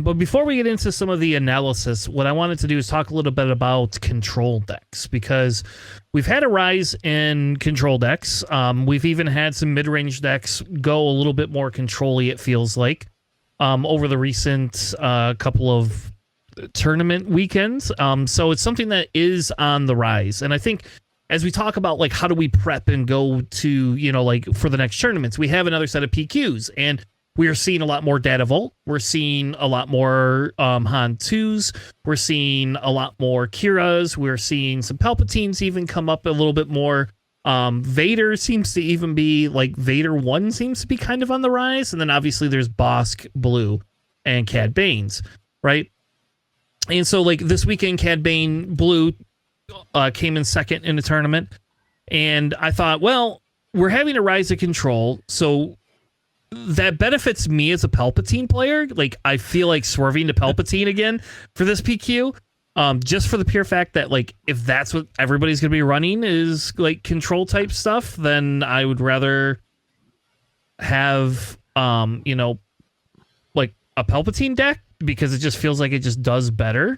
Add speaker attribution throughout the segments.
Speaker 1: But before we get into some of the analysis, what I wanted to do is talk a little bit about control decks, because we've had a rise in control decks. We've even had some mid-range decks go a little bit more control-y, it feels like, over the recent couple of tournament weekends. So it's something that is on the rise. And I think as we talk about, like, how do we prep and go to, like, for the next tournaments, we have another set of PQs, and we are seeing a lot more Data Vault. We're seeing a lot more Han 2s. We're seeing a lot more Kiras. We're seeing some Palpatines even come up a little bit more. Vader seems to even be, like, Vader 1 seems to be kind of on the rise. And then obviously there's Bosk Blue and Cad Bane's, right? And so, like, this weekend, Cad Bane Blue came in second in the tournament. And I thought, well, we're having a rise of control, so that benefits me as a Palpatine player. Like, I feel like swerving to Palpatine again for this PQ, just for the pure fact that, like, if that's what everybody's going to be running is, like, control type stuff, then I would rather have, like, a Palpatine deck, because it just feels like it just does better.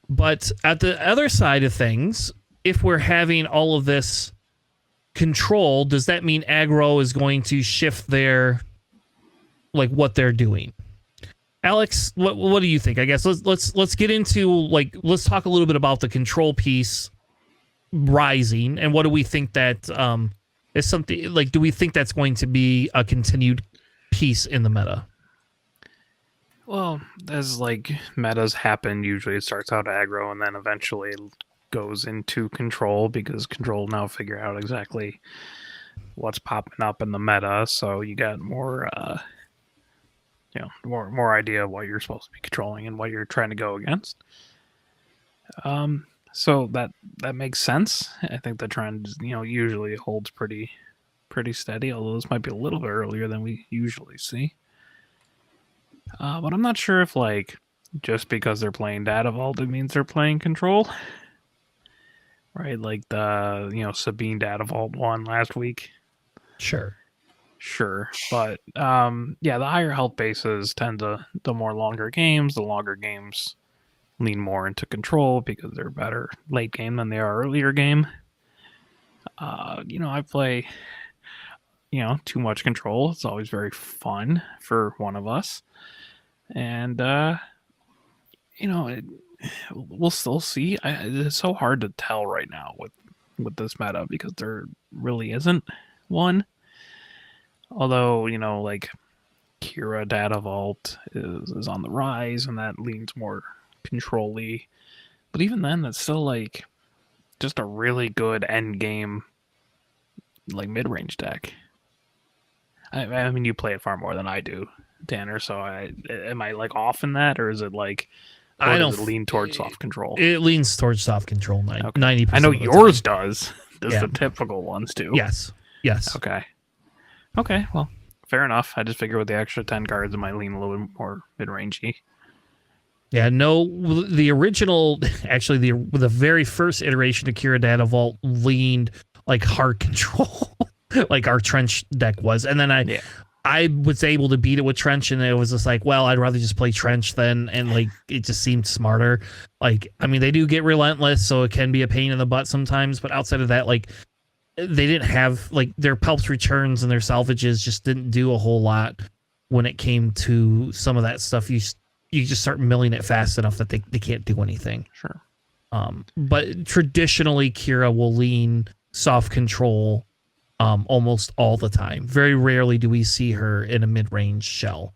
Speaker 1: But at the other side of things, if we're having all of this control, does that mean aggro is going to shift their, like, what they're doing? Alex, what do you think? I guess let's get into, like, let's talk a little bit about the control piece rising, and what do we think that is something, like, do we think that's going to be a continued piece in the meta?
Speaker 2: Well, as, like, metas happen, usually it starts out aggro and then eventually goes into control, because control now figure out exactly what's popping up in the meta, so you got more more idea of what you're supposed to be controlling and what you're trying to go against. So that makes sense. I think the trend, usually holds pretty steady, although this might be a little bit earlier than we usually see. But I'm not sure if, like, just because they're playing Data Vault, it means they're playing control. Right, like the Sabine Data Vault one last week.
Speaker 1: Sure,
Speaker 2: but the higher health bases tend to, the longer games lean more into control because they're better late game than they are earlier game. I play too much control. It's always very fun for one of us, and we'll still see. It's so hard to tell right now with this meta, because there really isn't one. Although, like, Kira Data Vault is on the rise, and that leans more control-y. But even then, that's still, like, just a really good end game, like, mid-range deck. I mean, you play it far more than I do, Tanner, so am I, like, off in that, or is it, like,
Speaker 1: I don't
Speaker 2: does it lean towards soft control?
Speaker 1: It leans towards soft control. 90%.
Speaker 2: I know yours does. The typical ones do.
Speaker 1: Yes.
Speaker 2: Okay. Well, fair enough. I just figure with the extra 10 cards, it might lean a little bit more mid-rangey.
Speaker 1: Yeah. No. The original, actually, the very first iteration of Kira Data Vault leaned like hard control, like our Trench deck was, and then I was able to beat it with Trench, and it was just like, well, I'd rather just play Trench then, and, like, it just seemed smarter. Like, I mean, they do get relentless, so it can be a pain in the butt sometimes, but outside of that, like, they didn't have, like, their Pelps returns and their salvages just didn't do a whole lot when it came to some of that stuff. You just start milling it fast enough that they can't do anything.
Speaker 2: Sure.
Speaker 1: But traditionally, Kira will lean soft control almost all the time. Very rarely do we see her in a mid-range shell.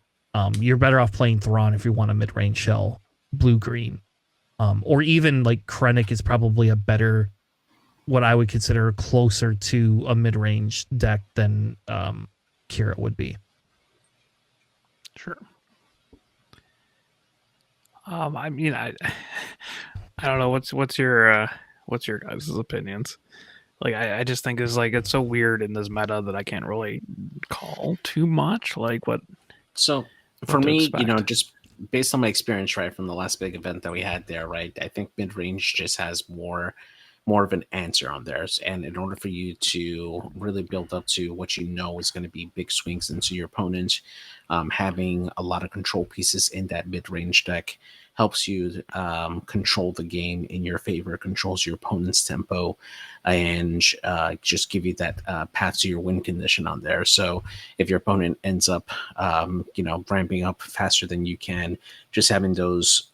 Speaker 1: You're better off playing Thrawn if you want a mid-range shell, blue-green. Or even, like, Krennic is probably a better, what I would consider closer to a mid-range deck than Kira would be.
Speaker 2: Sure. I mean, I don't know. What's your guys' opinions? Like, I just think it's so weird in this meta that I can't really call too much. Like, what?
Speaker 3: So for me, just based on my experience, right, from the last big event that we had there, right, I think mid range just has more more of an answer on theirs. And in order for you to really build up to what you know is going to be big swings into your opponent, having a lot of control pieces in that mid-range deck helps you control the game in your favor, controls your opponent's tempo, and just give you that path to your win condition on there. So if your opponent ends up, ramping up faster than you can, just having those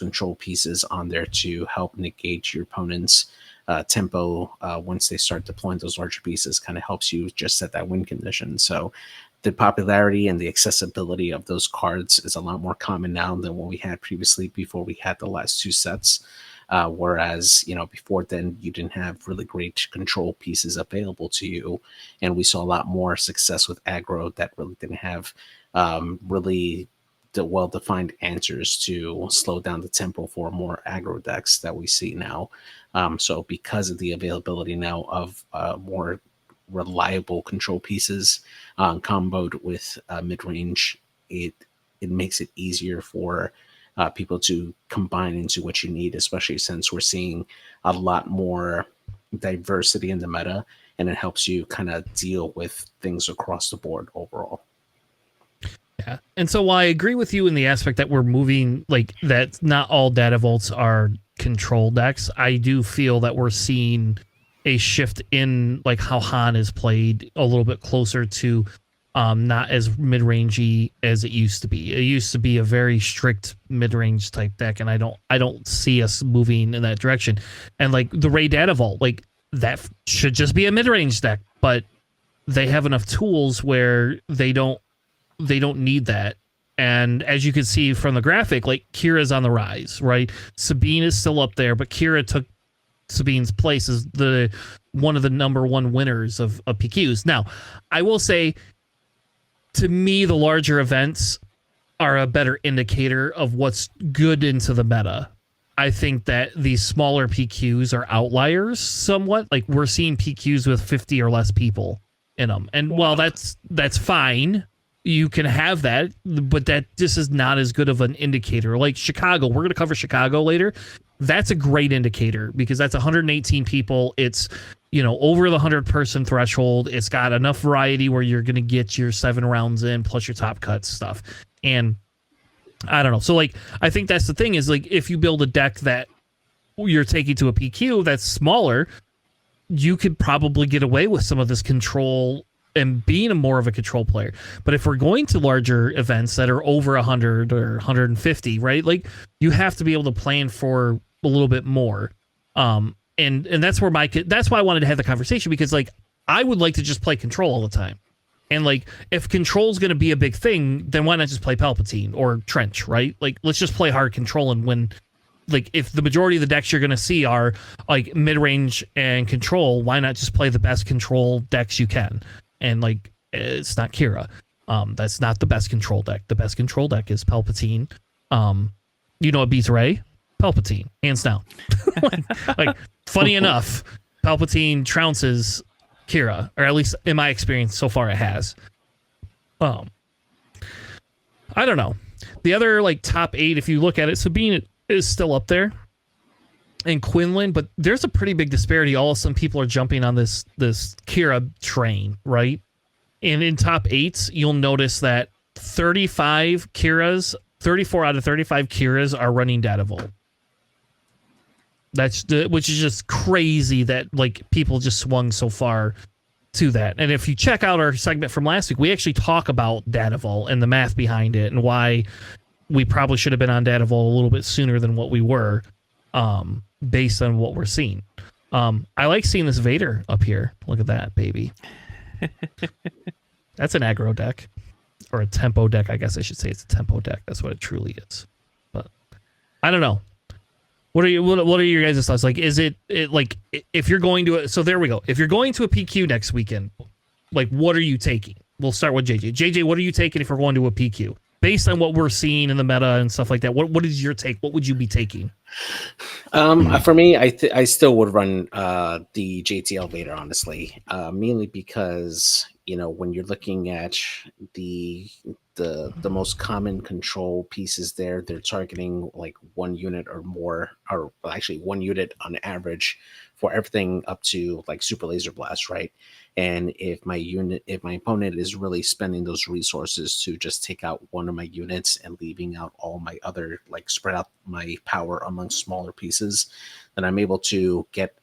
Speaker 3: control pieces on there to help negate your opponent's tempo once they start deploying those larger pieces kind of helps you just set that win condition. So the popularity and the accessibility of those cards is a lot more common now than what we had previously before we had the last two sets. Whereas, before then, you didn't have really great control pieces available to you. And we saw a lot more success with aggro that really didn't have really the well-defined answers to slow down the tempo for more aggro decks that we see now. So because of the availability now of more reliable control pieces comboed with mid-range, it makes it easier for people to combine into what you need, especially since we're seeing a lot more diversity in the meta, and it helps you kind of deal with things across the board overall.
Speaker 1: Yeah. And so while I agree with you in the aspect that we're moving, like that not all data vaults are control decks, I do feel that we're seeing a shift in like how Han is played a little bit closer to not as mid-rangey as it used to be. It used to be a very strict mid-range type deck, and I don't see us moving in that direction. And like the Ray Data Vault, like that should just be a mid-range deck, but they have enough tools where they don't need that. And as you can see from the graphic, like Kira's on the rise, right? Sabine is still up there, but Kira took Sabine's place as one of the number one winners of PQs. Now, I will say, to me, the larger events are a better indicator of what's good into the meta. I think that these smaller PQs are outliers somewhat. Like we're seeing PQs with 50 or less people in them. And while that's fine, you can have that, but that this is not as good of an indicator. Like Chicago, we're going to cover Chicago later. That's a great indicator because that's 118 people. It's, over the 100-person threshold. It's got enough variety where you're going to get your 7 rounds in plus your top cuts stuff. And I don't know. So like, I think that's the thing is like, if you build a deck that you're taking to a PQ that's smaller, you could probably get away with some of this control and being more of a control player. But if we're going to larger events that are over 100 or 150, right? Like you have to be able to plan for a little bit more. And that's where that's why I wanted to have the conversation, because like I would like to just play control all the time. And like if control is going to be a big thing, then why not just play Palpatine or Trench, right? Like let's just play hard control, and win. Like if the majority of the decks you're going to see are like mid-range and control, why not just play the best control decks you can? And like it's not Kira. That's not the best control deck. The best control deck is Palpatine. It beats Ray? Palpatine, hands down. like funny enough, Palpatine trounces Kira, or at least in my experience so far it has. I don't know. The other like top 8, if you look at it, Sabine is still up there, and Quinlan, but there's a pretty big disparity. All of a sudden, people are jumping on this Kira train, right? And in top 8s, you'll notice that 34 out of 35 Kiras are running Data Vault. Which is just crazy that like people just swung so far to that. And if you check out our segment from last week, we actually talk about Data Vault and the math behind it and why we probably should have been on Data Vault a little bit sooner than what we were, based on what we're seeing. I like seeing this Vader up here. Look at that, baby. That's an aggro deck, or a tempo deck. I guess I should say it's a tempo deck. That's what it truly is. But I don't know. What are your guys' thoughts? Like, is it like if you're going to so there we go. If you're going to a PQ next weekend, like what are you taking? We'll start with JJ. JJ, what are you taking if we're going to a PQ? Based on what we're seeing in the meta and stuff like that, what is your take? What would you be taking?
Speaker 3: For me, I still would run the JTL Vader, honestly, mainly because when you're looking at the most common control pieces there, they're targeting like 1 unit or more, or actually 1 unit on average for everything up to like super laser blast, right? And if my opponent is really spending those resources to just take out one of my units and leaving out all my other, like spread out my power among smaller pieces, then I'm able to get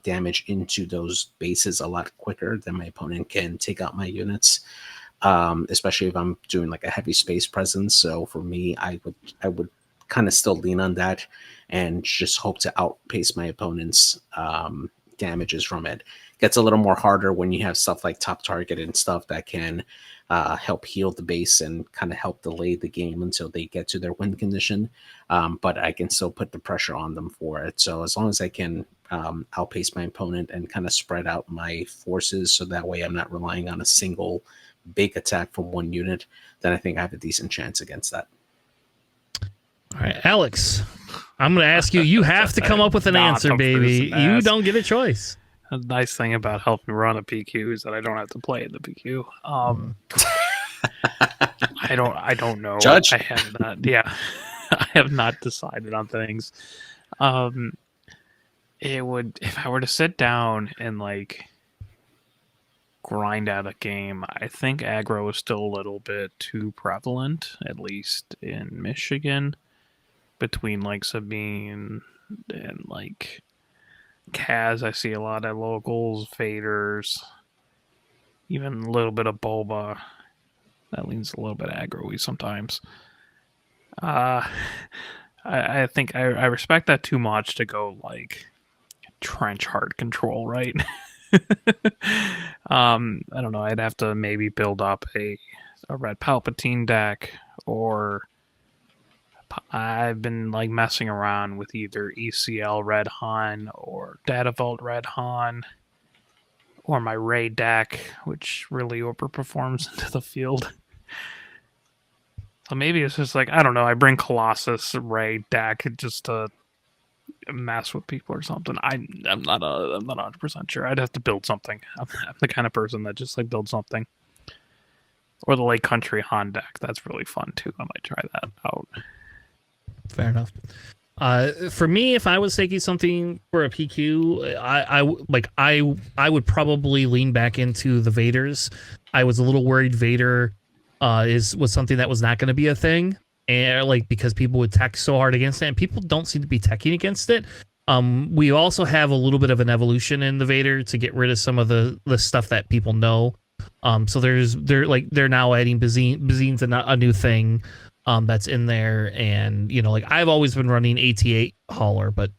Speaker 3: damage into those bases a lot quicker than my opponent can take out my units. Especially if I'm doing like a heavy space presence. So for me, I would kind of still lean on that and just hope to outpace my opponent's damages from it. Gets a little more harder when you have stuff like top target and stuff that can help heal the base and kind of help delay the game until they get to their win condition. But I can still put the pressure on them for it. So as long as I can outpace my opponent and kind of spread out my forces, so that way I'm not relying on a single big attack from one unit, then I think I have a decent chance against that.
Speaker 1: All right, Alex, I'm going to ask you. You have to come up with an answer, baby. You don't get a choice.
Speaker 2: A nice thing about helping run a PQ is that I don't have to play in the PQ. I don't know.
Speaker 3: Judge.
Speaker 2: I have not. Yeah, I have not decided on things. It would, if I were to sit down and like grind out a game, I think aggro is still a little bit too prevalent, at least in Michigan, between like Sabine and like Kaz. I see a lot of locals, faders, even a little bit of Boba. That leans a little bit aggro-y sometimes. I think I respect that too much to go like trench hard control, right? I don't know. I'd have to maybe build up a red Palpatine deck, or I've been like messing around with either ECL Red Han or Data Vault Red Han, or my Ray deck, which really overperforms into the field. So maybe it's just like, I don't know, I bring Colossus Ray deck just to mess with people or something. I'm not 100% sure. I'd have to build something. I'm the kind of person that just like builds something. Or the Lake Country Han deck. That's really fun too. I might try that out.
Speaker 1: Fair enough. For me, if I was taking something for a PQ, I would probably lean back into the Vaders. I was a little worried Vader was something that was not going to be a thing, and like because people would tech so hard against it, and people don't seem to be teching against it. We also have a little bit of an evolution in the Vader to get rid of some of the stuff that people know. So they're now adding Bazine's a new thing. That's in there, and like I've always been running AT8 hauler, but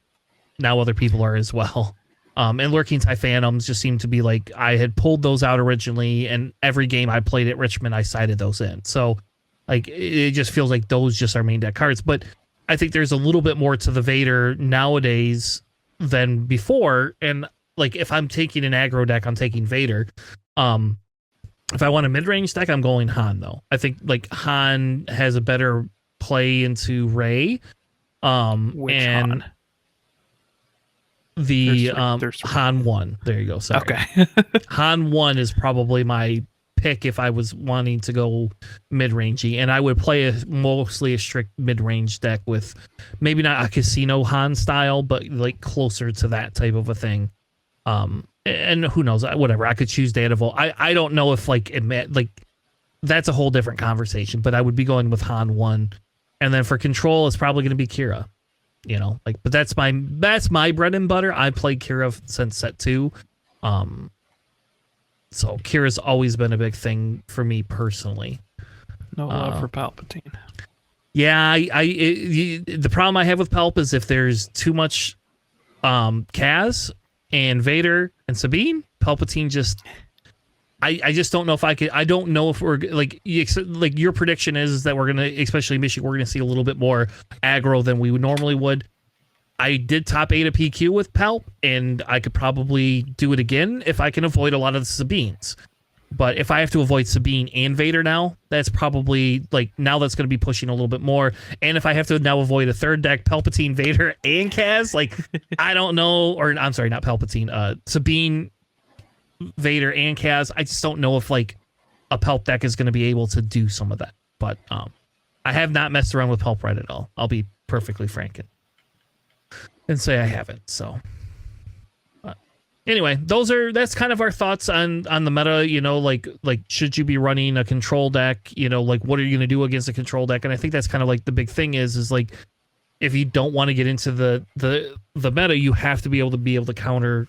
Speaker 1: now other people are as well. And Lurking TIE Phantoms just seem to be like I had pulled those out originally, and every game I played at Richmond, I sided those in. So like it just feels like those just are main deck cards. But I think there's a little bit more to the Vader nowadays than before. And like if I'm taking an aggro deck, I'm taking Vader. If I want a mid-range deck, I'm going Han, though. I think like Han has a better play into Rey.
Speaker 2: Which
Speaker 1: and
Speaker 2: Han?
Speaker 1: There's Han 1. There you go. Sorry.
Speaker 2: Okay.
Speaker 1: Han 1 is probably my pick if I was wanting to go mid-rangey, and I would play mostly a strict mid-range deck with maybe not a Casino Han style, but like closer to that type of a thing. And who knows, whatever, I could choose Data Vault. I don't know if like it meant like that's a whole different conversation, but I would be going with Han 1. And then for control, it's probably going to be Kira, but that's my bread and butter. I played Kira since set 2. So Kira's always been a big thing for me personally.
Speaker 2: No love for Palpatine.
Speaker 1: Yeah, the problem I have with Palp is if there's too much Kaz and Vader and Sabine, Palpatine just I just don't know if I could. I don't know if we're like your prediction is that we're gonna, especially Michigan, we're gonna see a little bit more aggro than we normally would. I did top 8 a PQ with Palp, and I could probably do it again if I can avoid a lot of the Sabines. But if I have to avoid Sabine and Vader now, that's probably like now that's going to be pushing a little bit more. And if I have to now avoid a third deck, Palpatine, Vader, and Kaz, like I don't know, or I'm sorry, not Palpatine, Sabine, Vader, and Kaz. I just don't know if like a Palp deck is going to be able to do some of that. But I have not messed around with Palp right at all. I'll be perfectly frank and say I haven't. So anyway, that's kind of our thoughts on the meta. You know, like should you be running a control deck? You know, like what are you going to do against a control deck? And I think that's kind of like the big thing is like if you don't want to get into the meta, you have to be able to counter.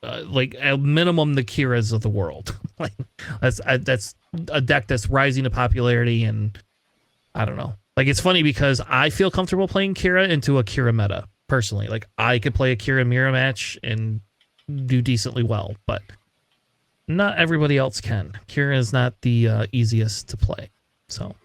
Speaker 1: Like at minimum the Kiras of the world. Like that's a deck that's rising to popularity, and I don't know. Like it's funny because I feel comfortable playing Kira into a Kira meta personally. Like I could play a Kira mirror match and do decently well, but not everybody else can. Kira is not the easiest to play. So